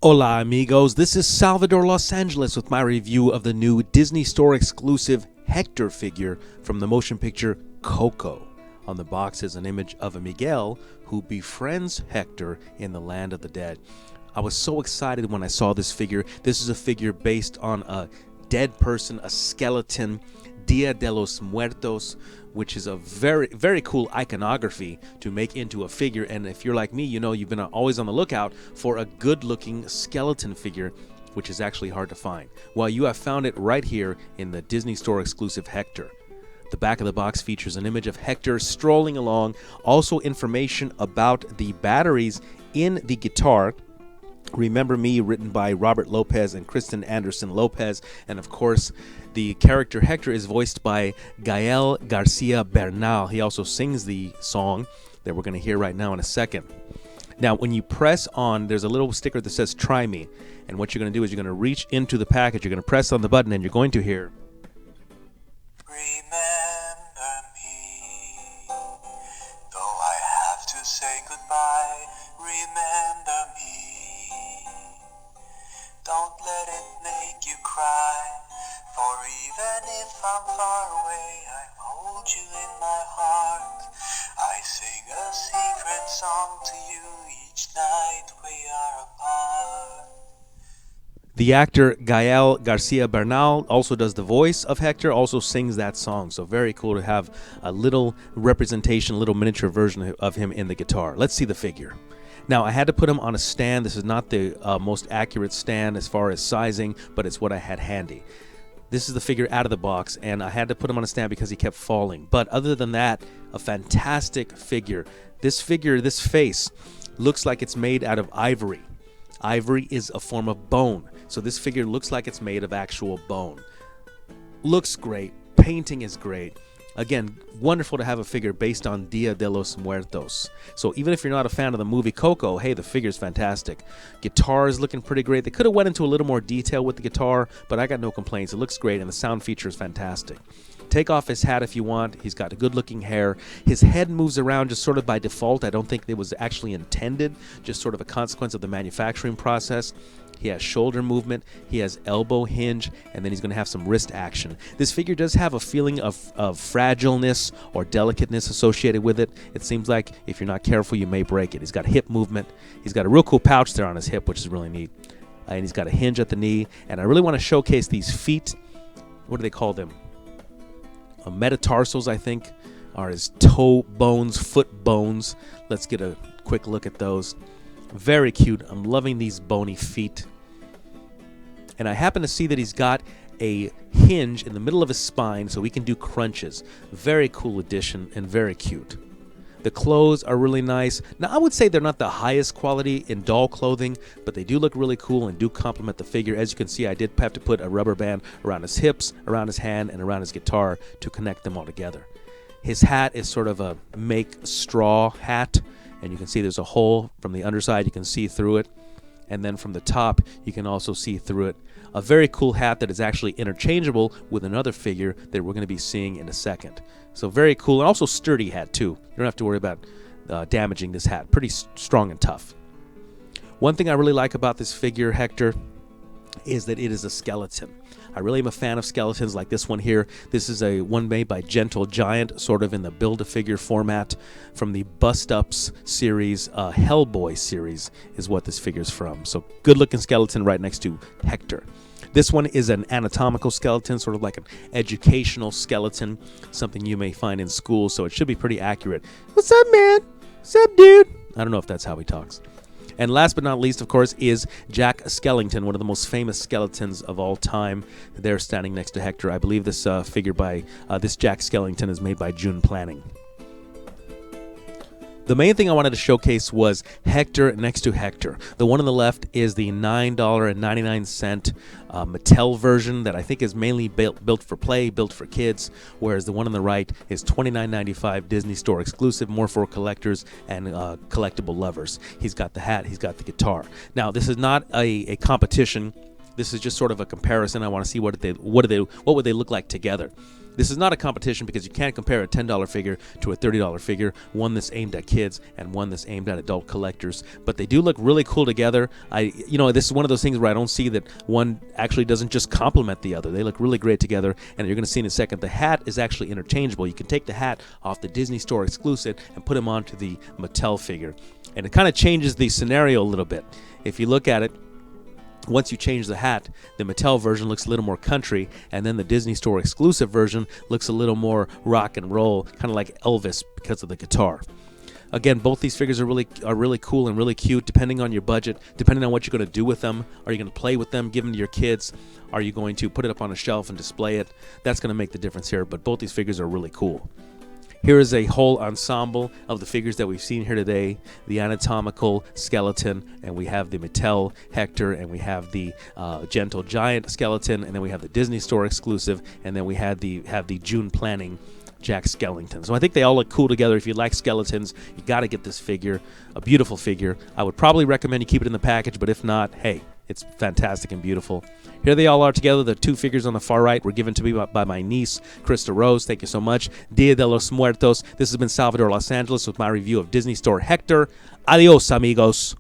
Hola amigos, this is Salvador Los Angeles with my review of the new Disney Store Exclusive Hector figure from the motion picture Coco. On the box is an image of a Miguel who befriends Hector in the land of the dead. I was so excited when I saw this figure. This is a figure based on a dead person, a skeleton, Dia de los Muertos, which is a very, very cool iconography to make into a figure. And if you're like me, you know you've been always on the lookout for a good-looking skeleton figure, which is actually hard to find. Well, you have found it right here in the Disney Store Exclusive Hector. The back of the box features an image of Hector strolling along, also information about the batteries in the guitar, Remember Me, written by Robert Lopez and Kristen Anderson Lopez. And of course, the character Hector is voiced by Gael Garcia Bernal. He also sings the song that we're going to hear right now in a second. Now, when you press on, there's a little sticker that says Try Me. And what you're going to do is you're going to reach into the package, you're going to press on the button, and you're going to hear Remember me, though I have to say goodbye. Remember me. Don't let it make you cry, for even if I'm far away, I hold you in my heart. I sing a secret song to you each night we are apart. The actor Gael Garcia Bernal also does the voice of Hector, also sings that song. So very cool to have a little representation, a little miniature version of him in the guitar. Let's see the figure. Now, I had to put him on a stand. This is not the most accurate stand as far as sizing, but it's what I had handy. This is the figure out of the box, and I had to put him on a stand because he kept falling. But other than that, a fantastic figure. This face, looks like it's made out of ivory. Ivory is a form of bone, so this figure looks like it's made of actual bone. Looks great. Painting is great. Again, wonderful to have a figure based on Dia de los Muertos. So even if you're not a fan of the movie Coco, hey, the figure's fantastic. Guitar is looking pretty great. They could have went into a little more detail with the guitar, but I got no complaints. It looks great, and the sound feature is fantastic. Take off his hat if you want. He's got a good-looking hair. His head moves around just sort of by default. I don't think it was actually intended, just sort of a consequence of the manufacturing process. He has shoulder movement, he has elbow hinge, and then he's going to have some wrist action. This figure does have a feeling of fragileness or delicateness associated with it. It seems like if you're not careful, you may break it. He's got hip movement. He's got a real cool pouch there on his hip, which is really neat. And he's got a hinge at the knee. And I really want to showcase these feet. What do they call them? Metatarsals, I think, are his toe bones, foot bones. Let's get a quick look at those. Very cute. I'm loving these bony feet. And I happen to see that he's got a hinge in the middle of his spine so he can do crunches. Very cool addition and very cute. The clothes are really nice. Now, I would say they're not the highest quality in doll clothing, but they do look really cool and do complement the figure. As you can see, I did have to put a rubber band around his hips, around his hand, and around his guitar to connect them all together. His hat is sort of a make straw hat. And you can see there's a hole from the underside. You can see through it. And then from the top, you can also see through it. A very cool hat that is actually interchangeable with another figure that we're going to be seeing in a second. So very cool. And also sturdy hat, too. You don't have to worry about damaging this hat. Pretty strong and tough. One thing I really like about this figure, Hector, is that it is a skeleton. I really am a fan of skeletons like this one here. This is a one made by Gentle Giant, sort of in the Build-A-Figure format from the Bust Ups series, Hellboy series is what this figure's from. So good-looking skeleton right next to Hector. This one is an anatomical skeleton, sort of like an educational skeleton, something you may find in school, so it should be pretty accurate. What's up, man? What's up, dude? I don't know if that's how he talks. And last but not least, of course, is Jack Skellington, one of the most famous skeletons of all time. They're standing next to Hector. I believe this figure by this Jack Skellington is made by June Planning. The main thing I wanted to showcase was Hector next to Hector. The one on the left is the $9.99 Mattel version that I think is mainly built for play, built for kids, whereas the one on the right is $29.95 Disney Store exclusive, more for collectors and collectible lovers. He's got the hat, he's got the guitar. Now, this is not a competition. This is just sort of a comparison. I want to see what would they look like together. This is not a competition because you can't compare a $10 figure to a $30 figure, one that's aimed at kids and one that's aimed at adult collectors. But they do look really cool together. This is one of those things where I don't see that one actually doesn't just complement the other. They look really great together, and you're going to see in a second, the hat is actually interchangeable. You can take the hat off the Disney Store Exclusive and put him onto the Mattel figure. And it kind of changes the scenario a little bit. If you look at it, once you change the hat, the Mattel version looks a little more country, and then the Disney Store Exclusive version looks a little more rock and roll, kind of like Elvis because of the guitar. Again, both these figures are really cool and really cute, depending on your budget, depending on what you're going to do with them. Are you going to play with them, give them to your kids? Are you going to put it up on a shelf and display it? That's going to make the difference here, but both these figures are really cool. Here is a whole ensemble of the figures that we've seen here today. The anatomical skeleton, and we have the Mattel Hector, and we have the Gentle Giant skeleton, and then we have the Disney Store Exclusive, and then we have the June Planning Jack Skellington. So I think they all look cool together. If you like skeletons, you got to get this figure. A beautiful figure. I would probably recommend you keep it in the package, but if not, hey, it's fantastic and beautiful. Here they all are together. The two figures on the far right were given to me by my niece, Krista Rose. Thank you so much. Dia de los Muertos. This has been Salvador Los Angeles with my review of Disney Store Hector. Adios, amigos.